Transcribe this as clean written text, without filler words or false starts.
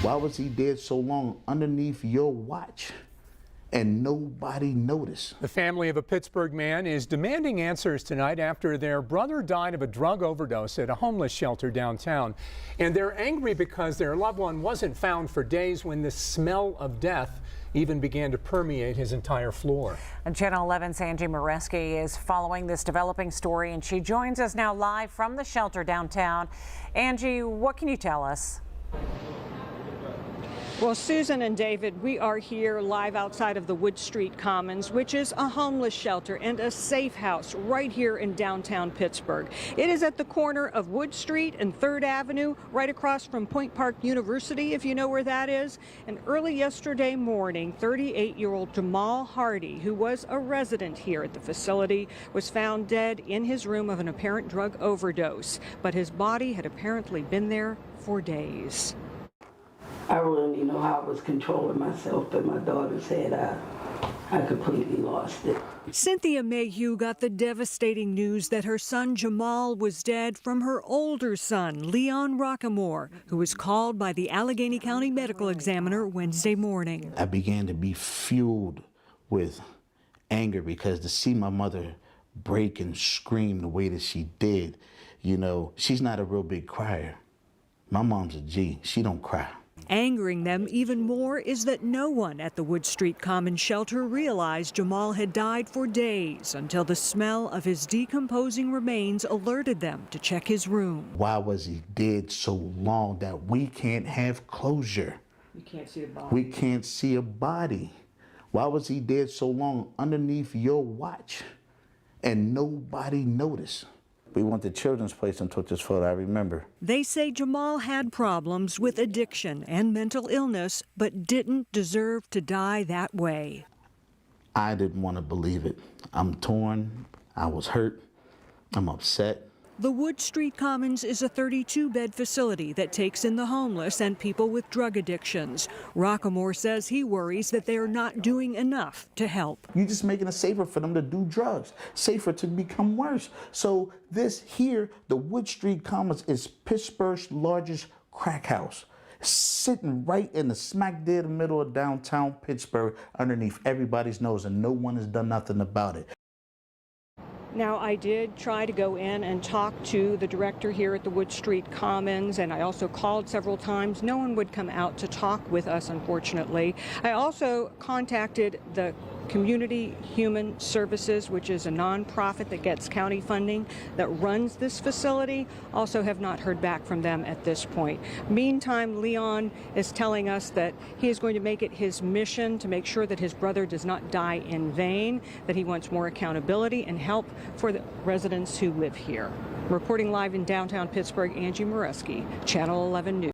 Why was he dead so long underneath your watch and nobody noticed? The family of a Pittsburgh man is demanding answers tonight after their brother died of a drug overdose at a homeless shelter downtown. And they're angry because their loved one wasn't found for days when the smell of death even began to permeate his entire floor. And Channel 11's Angie Moreski is following this developing story, and she joins us now live from the shelter downtown. Angie, what can you tell us? Well, Susan and David, we are here live outside of the Wood Street Commons, which is a homeless shelter and a safe house right here in downtown Pittsburgh. It is at the corner of Wood Street and 3rd Avenue, right across from Point Park University, if you know where that is. And early yesterday morning, 38-year-old Jamal Hardy, who was a resident here at the facility, was found dead in his room of an apparent drug overdose. But his body had apparently been there for days. I really didn't know how I was controlling myself, but my daughter said I completely lost it. Cynthia Mayhew got the devastating news that her son Jamal was dead from her older son, Leon Rockamore, who was called by the Allegheny County Medical Examiner Wednesday morning. I began to be fueled with anger because to see my mother break and scream the way that she did, you know, she's not a real big crier. My mom's a G, she don't cry. Angering them even more is that no one at the Wood Street Commons shelter realized Jamal had died for days until the smell of his decomposing remains alerted them to check his room. Why was he dead so long that we can't have closure? We can't see a body. We can't see a body. Why was he dead so long underneath your watch and nobody noticed? We went to Children's Place and took this photo, I remember. They say Jamal had problems with addiction and mental illness, but didn't deserve to die that way. I didn't want to believe it. I'm torn, I was hurt, I'm upset. The Wood Street Commons is a 32-bed facility that takes in the homeless and people with drug addictions. Rockamore says he worries that they are not doing enough to help. You're just making it safer for them to do drugs, safer to become worse. So this here, the Wood Street Commons, is Pittsburgh's largest crack house, sitting right in the smack dead middle of downtown Pittsburgh, underneath everybody's nose, and no one has done nothing about it. Now, I did try to go in and talk to the director here at the Wood Street Commons, and I also called several times. No one would come out to talk with us, unfortunately. I also contacted the Community Human Services, which is a nonprofit that gets county funding that runs this facility. Also have not heard back from them at this point. Meantime, Leon is telling us that he is going to make it his mission to make sure that his brother does not die in vain, that he wants more accountability and help for the residents who live here. Reporting live in downtown Pittsburgh, Angie Moreski, Channel 11 News.